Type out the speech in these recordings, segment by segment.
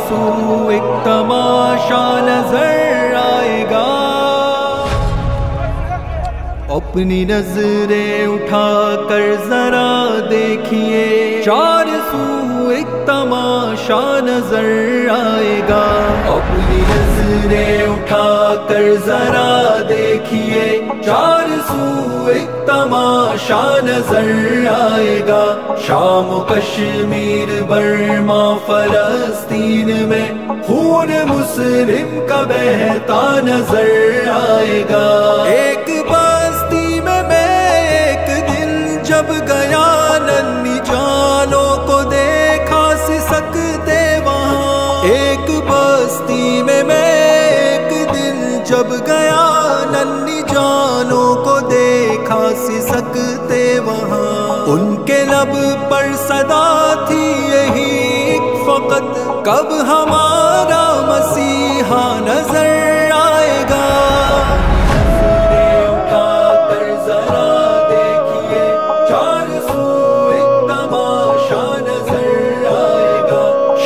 سو ایک تماشا نظر آئے گا۔ اپنی نظریں اٹھا کر ذرا دیکھیے، چار سو ایک تماشا نظر آئے گا۔ اپنی نظریں اٹھا کر ذرا دیکھیے، چار سو ایک تماشا نظر آئے گا۔ شام و کشمیر، برما، فلسطین میں خون مسلم کا بہتا نظر آئے گا۔ ایک بستی میں ایک دن جب گیا، ننھی جانوں کو دیکھا سسکتے وہاں۔ ایک بستی میں ایک دن جب گیا، ننھی جانوں کو دیکھا سسکتے وہاں۔ ان کے لب پر صدا تھی یہی فقط، کب ہمارا مسیحا نظر آئے گا۔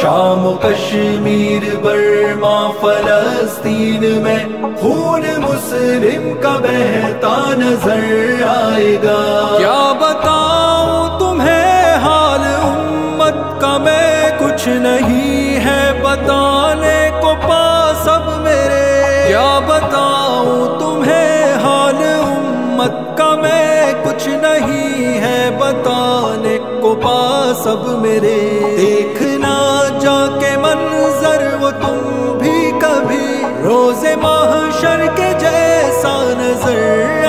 شام و کشمیر، برما، فلسطین میں خون مسلم کا بہتا نظر آئے گا۔ کیا بتاؤں تمہیں حال امت کا، میں کچھ نہیں ہے بتانے کو پاس اب میرے۔ کیا بتاؤں تمہیں حال امت کا، میں کچھ نہیں ہے بتانے کو پاس اب میرے۔ دیکھنا جا کے منظر وہ تم بھی کبھی، روز محشر کے جیسا نظر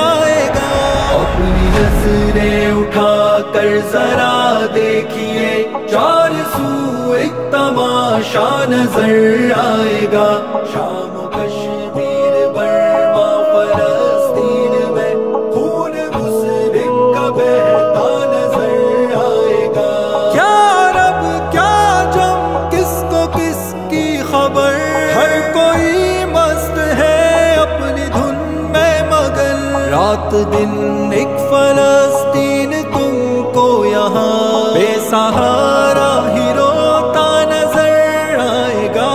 آئے گا۔ اپنی نظریں اٹھا کر ذرا دیکھیے، چار سو ایک تماشا نظر آئے گا۔ شام و کشمیر، برما، فلسطین میں خون مسلم کا بہتا نظر آئے گا۔ کیا رب کیا جم، کس کو کس کی خبر، ہر کوئی مست ہے اپنی دھن میں مگن۔ رات دن ایک فلسطین تم کو یہاں بے سہارا ہی روتا نظر آئے گا۔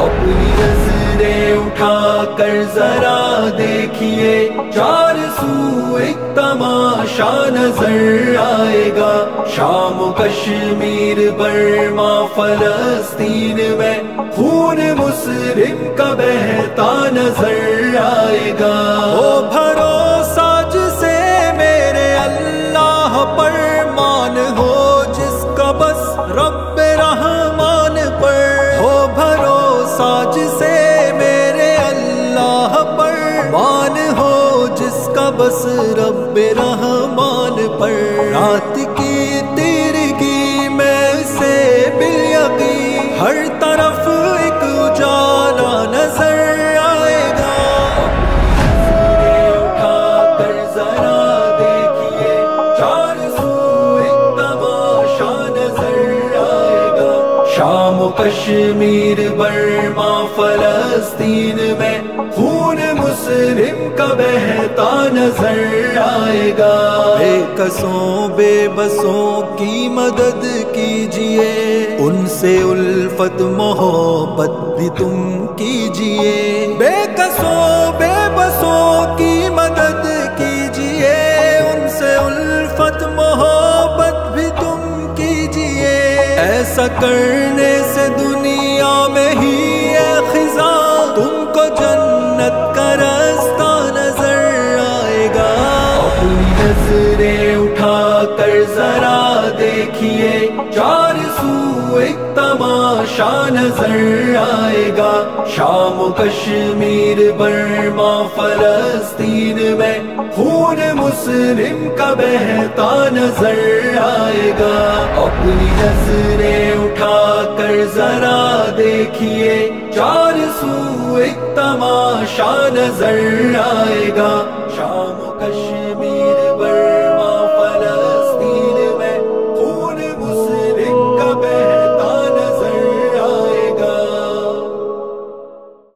اپنی نظریں اٹھا کر ذرا دیکھیے، چار سو ایک تماشا نظر آئے گا۔ شام و کشمیر، برما، فلسطین میں خون مسلم کا بہتا نظر آئے گا۔ او بھروسہ جسے میرے اللہ پر مان ہو، جس کا بس رب رحمان پر ہو بھروسہ، جسے میرے اللہ پر مان ہو، جس کا بس رب رحمان پر۔ رات کی تیرگی میں سے بالیقین ہر طرف ایک اجالا نظر آئے گا۔ اٹھا کر ذرا دیکھیے، چار سو ایک تماشا نظر آئے گا۔ شام و کشمیر، برما، فلسطین میں خون مسلم کا بہتا نظر آئے گا۔ بے کسوں بے بسوں کی مدد کیجیے، ان سے الفت محبت بھی تم کیجیے۔ بے کسوں بے بسوں کی مدد کیجیے، ان سے الفت محبت بھی تم کیجیے۔ ایسا کرنے سے دنیا میں ہی اے خزاں تم کو جنت کا راستہ نظر آئے گا۔ اپنی نظریں اٹھا کر ذرا دیکھیے، چار سو ایک تماشا نظر آئے گا۔ شام و کشمیر، برما، فلسطین میں خون مسلم کا بہتا نظر آئے گا۔ اپنی نظریں اٹھا کر ذرا دیکھیے، چار سو ایک تماشا نظر آئے گا۔